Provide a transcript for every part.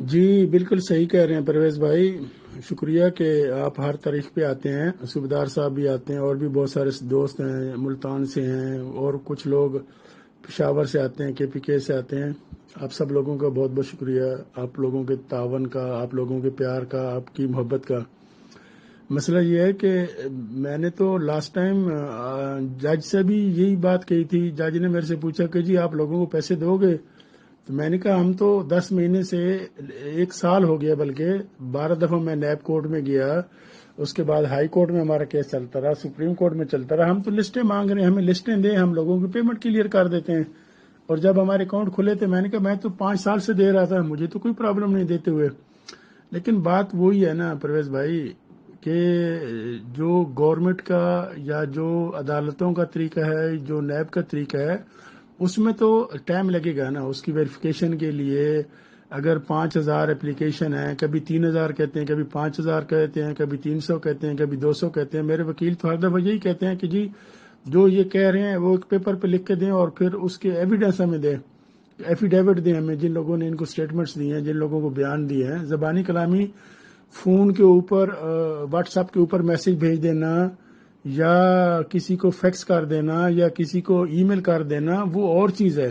جی بالکل صحیح کہہ رہے ہیں پرویز بھائی. شکریہ کہ آپ ہر تاریخ پہ آتے ہیں. صوبیدار صاحب بھی آتے ہیں اور بھی بہت سارے دوست ہیں، ملتان سے ہیں اور کچھ لوگ پشاور سے آتے ہیں، کے پی کے سے آتے ہیں. آپ سب لوگوں کا بہت بہت شکریہ، آپ لوگوں کے تعاون کا، آپ لوگوں کے پیار کا، آپ کی محبت کا. مسئلہ یہ ہے کہ میں نے تو لاسٹ ٹائم جج سے بھی یہی بات کہی تھی. جج نے میرے سے پوچھا کہ جی آپ لوگوں کو پیسے دو گے؟ تو میں نے کہا ہم تو 10 مہینے سے 1 سال ہو گیا، بلکہ 12 دفعہ میں نیب کورٹ میں گیا. اس کے بعد ہائی کورٹ میں ہمارا کیس چلتا رہا، سپریم کورٹ میں چلتا رہا. ہم تو لسٹیں مانگ رہے ہیں، ہمیں لسٹیں دیں، ہم لوگوں کی پیمنٹ کلیئر کر دیتے ہیں. اور جب ہمارے اکاؤنٹ کھلے تھے میں نے کہا میں تو 5 سال سے دے رہا تھا، مجھے تو کوئی پرابلم نہیں دیتے ہوئے. لیکن بات وہی ہے نا پرویز بھائی کہ جو گورنمنٹ کا یا جو عدالتوں کا طریقہ ہے، جو نیب کا طریقہ ہے، اس میں تو ٹائم لگے گا نا اس کی ویریفیکیشن کے لیے. اگر 5,000 اپلیکیشن ہیں، کبھی 3,000 کہتے ہیں، کبھی 5,000 کہتے ہیں، کبھی 300 کہتے ہیں، کبھی 200 کہتے ہیں. میرے وکیل تو ہر دفعہ یہی کہتے ہیں کہ جی جو یہ کہہ رہے ہیں وہ ایک پیپر پہ لکھ کے دیں اور پھر اس کے ایویڈنس ہمیں دیں، ایفیڈیوٹ دیں ہمیں، جن لوگوں نے ان کو سٹیٹمنٹس دی ہیں، جن لوگوں کو بیان دیے ہیں. زبانی کلامی فون کے اوپر، واٹس ایپ کے اوپر میسج بھیج دینا یا کسی کو فیکس کر دینا یا کسی کو ای میل کر دینا وہ اور چیز ہے.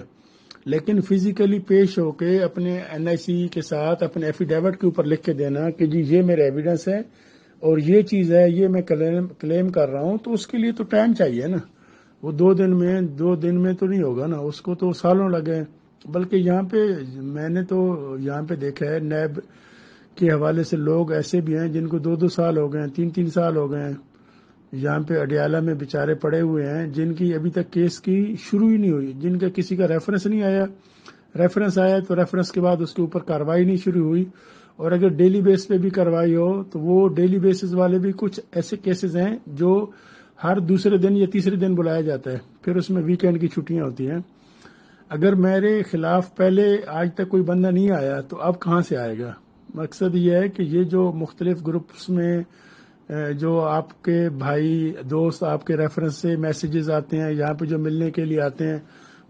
لیکن فزیکلی پیش ہو کے اپنے این آئی سی کے ساتھ اپنے ایفیڈیوٹ کے اوپر لکھ کے دینا کہ جی یہ میرے ایویڈنس ہے اور یہ چیز ہے، یہ میں کلیم کر رہا ہوں، تو اس کے لیے تو ٹائم چاہیے نا. وہ 2 دن میں تو نہیں ہوگا نا، اس کو تو سالوں لگے. بلکہ یہاں پہ میں نے تو یہاں پہ دیکھا ہے نیب کے حوالے سے لوگ ایسے بھی ہیں جن کو 2 سال ہو گئے ہیں، 3 سال ہو گئے ہیں. یہاں پہ اڈیالہ میں بیچارے پڑے ہوئے ہیں جن کی ابھی تک کیس کی شروع ہی نہیں ہوئی، جن کا کسی کا ریفرنس نہیں آیا. ریفرنس آیا تو ریفرنس کے بعد اس کے اوپر کارروائی نہیں شروع ہوئی. اور اگر ڈیلی بیس پہ بھی کارروائی ہو تو وہ ڈیلی بیسز والے بھی کچھ ایسے کیسز ہیں جو ہر دوسرے دن یا تیسرے دن بلایا جاتا ہے، پھر اس میں ویکینڈ کی چھٹیاں ہوتی ہیں. اگر میرے خلاف پہلے آج تک کوئی بندہ نہیں آیا تو اب کہاں سے آئے گا؟ مقصد یہ ہے کہ یہ جو مختلف گروپس میں جو آپ کے بھائی دوست آپ کے ریفرنس سے میسیجز آتے ہیں، یہاں پہ جو ملنے کے لیے آتے ہیں،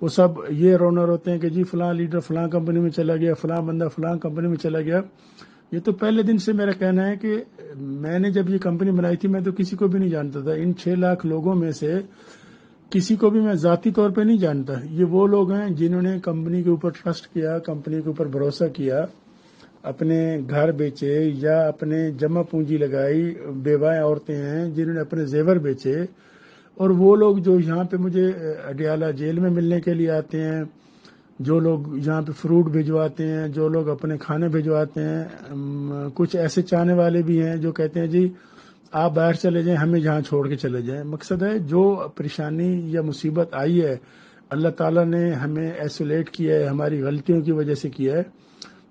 وہ سب یہ رونر ہوتے ہیں کہ جی فلاں لیڈر فلاں کمپنی میں چلا گیا، فلاں بندہ فلاں کمپنی میں چلا گیا. یہ تو پہلے دن سے میرا کہنا ہے کہ میں نے جب یہ کمپنی بنائی تھی میں تو کسی کو بھی نہیں جانتا تھا. ان 6 لاکھ لوگوں میں سے کسی کو بھی میں ذاتی طور پہ نہیں جانتا. یہ وہ لوگ ہیں جنہوں نے کمپنی کے اوپر ٹرسٹ کیا، کمپنی کے اوپر بھروسہ کیا، اپنے گھر بیچے یا اپنے جمع پونجی لگائی. بیوائیں عورتیں ہیں جنہوں نے اپنے زیور بیچے. اور وہ لوگ جو یہاں پہ مجھے اڈیالہ جیل میں ملنے کے لیے آتے ہیں، جو لوگ یہاں پہ فروٹ بھجواتے ہیں، جو لوگ اپنے کھانے بھجواتے ہیں، کچھ ایسے چاہنے والے بھی ہیں جو کہتے ہیں جی آپ باہر چلے جائیں، ہمیں جہاں چھوڑ کے چلے جائیں. مقصد ہے جو پریشانی یا مصیبت آئی ہے اللہ تعالیٰ نے ہمیں ایسولیٹ کیا ہے، ہماری غلطیوں کی وجہ سے کیا ہے.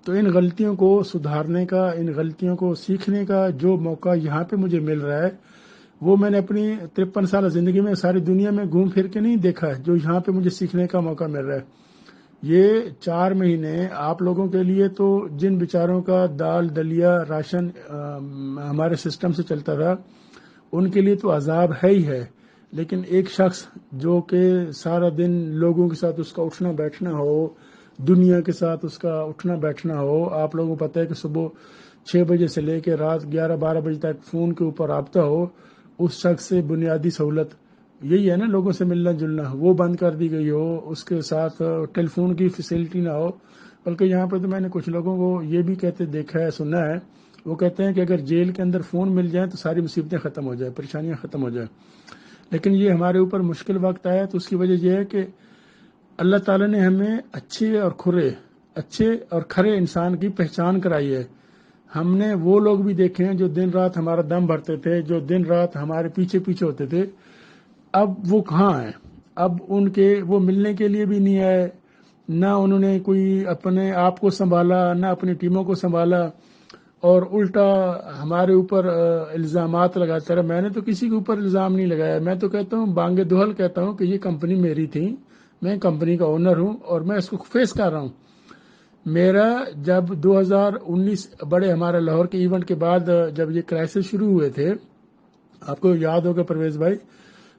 تو ان غلطیوں کو سدھارنے کا، ان غلطیوں کو سیکھنے کا جو موقع یہاں پہ مجھے مل رہا ہے وہ میں نے اپنی 53 سالہ زندگی میں ساری دنیا میں گھوم پھر کے نہیں دیکھا ہے جو یہاں پہ مجھے سیکھنے کا موقع مل رہا ہے. یہ 4 مہینے آپ لوگوں کے لیے تو جن بیچاروں کا دال دلیا راشن ہمارے سسٹم سے چلتا تھا ان کے لیے تو عذاب ہے ہی ہے. لیکن ایک شخص جو کہ سارا دن لوگوں کے ساتھ اس کا اٹھنا بیٹھنا ہو، دنیا کے ساتھ اس کا اٹھنا بیٹھنا ہو، آپ لوگوں کو پتہ ہے کہ صبح 6 بجے سے لے کے رات 11-12 بجے تک فون کے اوپر رابطہ ہو، اس شخص سے بنیادی سہولت یہی ہے نا، لوگوں سے ملنا جلنا، وہ بند کر دی گئی ہو، اس کے ساتھ ٹیلی فون کی فیسلٹی نہ ہو. بلکہ یہاں پہ تو میں نے کچھ لوگوں کو یہ بھی کہتے دیکھا ہے، سنا ہے، وہ کہتے ہیں کہ اگر جیل کے اندر فون مل جائے تو ساری مصیبتیں ختم ہو جائیں، پریشانیاں ختم ہو جائیں. لیکن یہ ہمارے اوپر مشکل وقت آیا تو اس کی وجہ یہ ہے کہ اللہ تعالیٰ نے ہمیں اچھے اور کھرے انسان کی پہچان کرائی ہے. ہم نے وہ لوگ بھی دیکھے ہیں جو دن رات ہمارا دم بھرتے تھے، جو دن رات ہمارے پیچھے پیچھے ہوتے تھے. اب وہ کہاں ہیں؟ اب ان کے وہ ملنے کے لیے بھی نہیں آئے، نہ انہوں نے کوئی اپنے آپ کو سنبھالا، نہ اپنی ٹیموں کو سنبھالا، اور الٹا ہمارے اوپر الزامات لگاتا رہا. میں نے تو کسی کے اوپر الزام نہیں لگایا. میں تو کہتا ہوں بانگ دہل کہتا ہوں کہ یہ کمپنی میری تھی، میں کمپنی کا اونر ہوں اور میں اس کو فیس کر رہا ہوں. میرا جب 2019 بڑے ہمارے لاہور کے ایونٹ کے بعد جب یہ کرائسس شروع ہوئے تھے، آپ کو یاد ہوگا پرویز بھائی،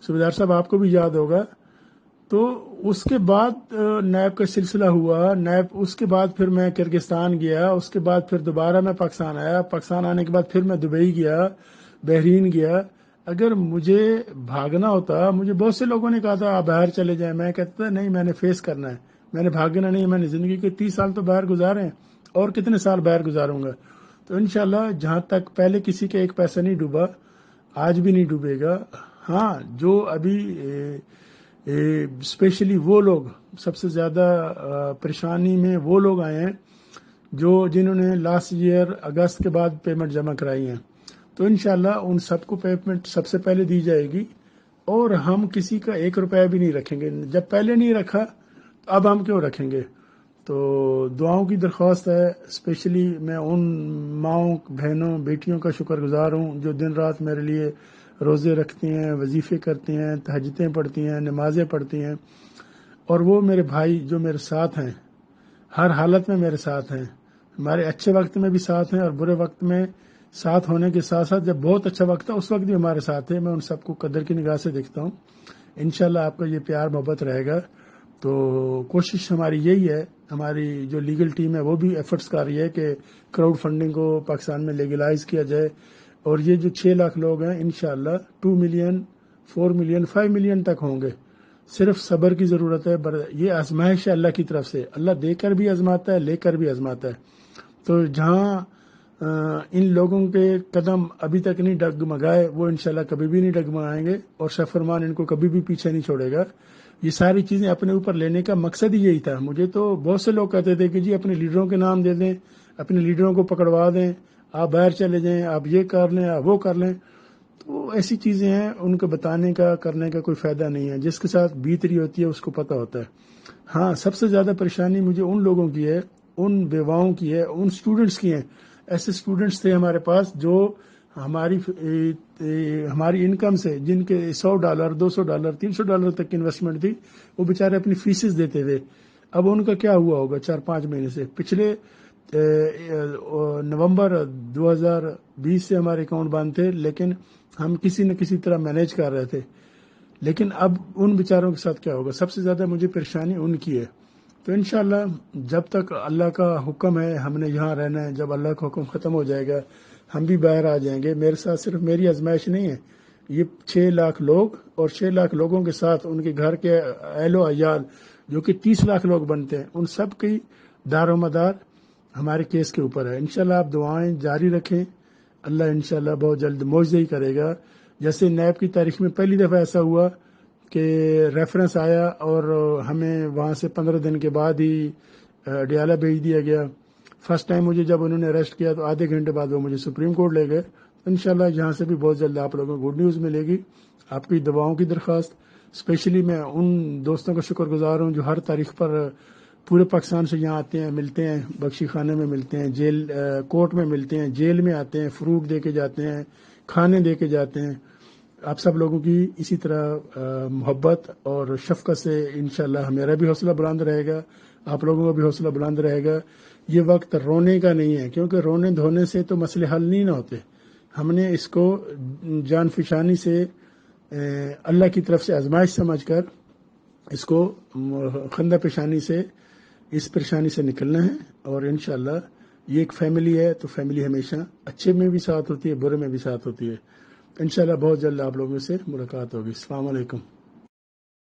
صوبیدار صاحب آپ کو بھی یاد ہوگا تو اس کے بعد نیب کا سلسلہ ہوا، نیب اس کے بعد پھر میں کرگستان گیا، اس کے بعد پھر دوبارہ میں پاکستان آیا، پاکستان آنے کے بعد پھر میں دبئی گیا، بحرین گیا۔ اگر مجھے بھاگنا ہوتا، مجھے بہت سے لوگوں نے کہا تھا آپ باہر چلے جائیں، میں کہتا تھا نہیں، میں نے فیس کرنا ہے، میں نے بھاگنا نہیں، میں نے زندگی کے 30 سال تو باہر گزارے ہیں، اور کتنے سال باہر گزاروں گا۔ تو انشاءاللہ جہاں تک پہلے کسی کا ایک پیسہ نہیں ڈوبا، آج بھی نہیں ڈوبے گا۔ ہاں، جو ابھی اسپیشلی وہ لوگ سب سے زیادہ پریشانی میں وہ لوگ آئے ہیں جنہوں نے لاسٹ ایئر اگست کے بعد پیمنٹ جمع کرائی ہیں، تو انشاءاللہ ان سب کو پیمنٹ سب سے پہلے دی جائے گی، اور ہم کسی کا 1 روپیہ بھی نہیں رکھیں گے۔ جب پہلے نہیں رکھا تو اب ہم کیوں رکھیں گے؟ تو دعاؤں کی درخواست ہے، اسپیشلی میں ان ماؤں، بہنوں، بیٹیوں کا شکر گزار ہوں جو دن رات میرے لیے روزے رکھتی ہیں، وظیفے کرتی ہیں، تہجدیں پڑھتی ہیں، نمازیں پڑھتی ہیں، اور وہ میرے بھائی جو میرے ساتھ ہیں، ہر حالت میں میرے ساتھ ہیں، ہمارے اچھے وقت میں بھی ساتھ ہیں، اور برے وقت میں ساتھ ہونے کے ساتھ ساتھ جب بہت اچھا وقت ہے اس وقت بھی ہمارے ساتھ ہے۔ میں ان سب کو قدر کی نگاہ سے دیکھتا ہوں۔ انشاءاللہ آپ کا یہ پیار محبت رہے گا۔ تو کوشش ہماری یہی ہے، ہماری جو لیگل ٹیم ہے وہ بھی ایفرٹس کر رہی ہے کہ کراؤڈ فنڈنگ کو پاکستان میں لیگلائز کیا جائے، اور یہ جو 6 لاکھ لوگ ہیں انشاءاللہ 2 ملین، 4 ملین، 5 ملین تک ہوں گے۔ صرف صبر کی ضرورت ہے، یہ آزمائش ہے اللہ کی طرف سے، اللہ دے کر بھی آزماتا ہے، لے کر بھی آزماتا ہے۔ تو جہاں ان لوگوں کے قدم ابھی تک نہیں ڈگمگائے، وہ انشاءاللہ کبھی بھی نہیں ڈگمگائیں گے، اور شاہ فرمان ان کو کبھی بھی پیچھے نہیں چھوڑے گا۔ یہ ساری چیزیں اپنے اوپر لینے کا مقصد ہی یہی تھا۔ مجھے تو بہت سے لوگ کہتے تھے کہ جی اپنے لیڈروں کے نام دے دیں، اپنے لیڈروں کو پکڑوا دیں، آپ باہر چلے جائیں، آپ یہ کر لیں، آپ وہ کر لیں۔ تو ایسی چیزیں ہیں، ان کو بتانے کا، کرنے کا کوئی فائدہ نہیں ہے۔ جس کے ساتھ بیت رہی ہوتی ہے اس کو پتہ ہوتا ہے۔ ہاں، سب سے زیادہ پریشانی مجھے ان لوگوں کی ہے، ان بیواؤں کی ہے، ان سٹوڈنٹس کی ہیں۔ ایسے سٹوڈنٹس تھے ہمارے پاس جو ہماری انکم سے، جن کے $100، $200، $300 تک کی انویسٹمنٹ تھی، وہ بیچارے اپنی فیسز دیتے تھے۔ اب ان کا کیا ہوا ہوگا 4-5 مہینے سے؟ پچھلے نومبر 2020 سے ہمارے اکاؤنٹ بند تھے، لیکن ہم کسی نہ کسی طرح مینیج کر رہے تھے۔ لیکن اب ان بیچاروں کے ساتھ کیا ہوگا؟ سب سے زیادہ مجھے پریشانی ان کی ہے۔ تو انشاءاللہ جب تک اللہ کا حکم ہے ہم نے یہاں رہنا ہے، جب اللہ کا حکم ختم ہو جائے گا ہم بھی باہر آ جائیں گے۔ میرے ساتھ صرف میری آزمائش نہیں ہے، یہ 6 لاکھ لوگ، اور 6 لاکھ لوگوں کے ساتھ ان کے گھر کے اہل و عیال جو کہ 30 لاکھ لوگ بنتے ہیں، ان سب کی دار و مدار ہمارے کیس کے اوپر ہے۔ انشاءاللہ آپ دعائیں جاری رکھیں، اللہ انشاءاللہ بہت جلد معجزہ ہی کرے گا۔ جیسے نیب کی تاریخ میں پہلی دفعہ ایسا ہوا کہ ریفرنس آیا اور ہمیں وہاں سے 15 دن کے بعد ہی ڈیالہ بھیج دیا گیا۔ فرسٹ ٹائم مجھے جب انہوں نے اریسٹ کیا تو آدھے گھنٹے بعد وہ مجھے سپریم کورٹ لے گئے۔ انشاءاللہ یہاں سے بھی بہت جلد آپ لوگوں کو گڈ نیوز ملے گی۔ آپ کی دعاؤں کی درخواست، اسپیشلی میں ان دوستوں کا شکر گزار ہوں جو ہر تاریخ پر پورے پاکستان سے یہاں آتے ہیں، ملتے ہیں، بخشی خانے میں ملتے ہیں، جیل کورٹ میں ملتے ہیں، جیل میں آتے ہیں، فروٹ دے کے جاتے ہیں، کھانے دے کے جاتے ہیں۔ آپ سب لوگوں کی اسی طرح محبت اور شفقت سے انشاءاللہ میرا بھی حوصلہ بلند رہے گا، آپ لوگوں کا بھی حوصلہ بلند رہے گا۔ یہ وقت رونے کا نہیں ہے، کیونکہ رونے دھونے سے تو مسئلے حل نہیں نہ ہوتے۔ ہم نے اس کو جان فشانی سے، اللہ کی طرف سے آزمائش سمجھ کر اس کو خندہ پیشانی سے، اس پریشانی سے نکلنا ہے، اور انشاءاللہ یہ ایک فیملی ہے، تو فیملی ہمیشہ اچھے میں بھی ساتھ ہوتی ہے، برے میں بھی ساتھ ہوتی ہے۔ انشاءاللہ بہت جلد آپ لوگوں سے ملاقات ہوگی۔ السلام علیکم۔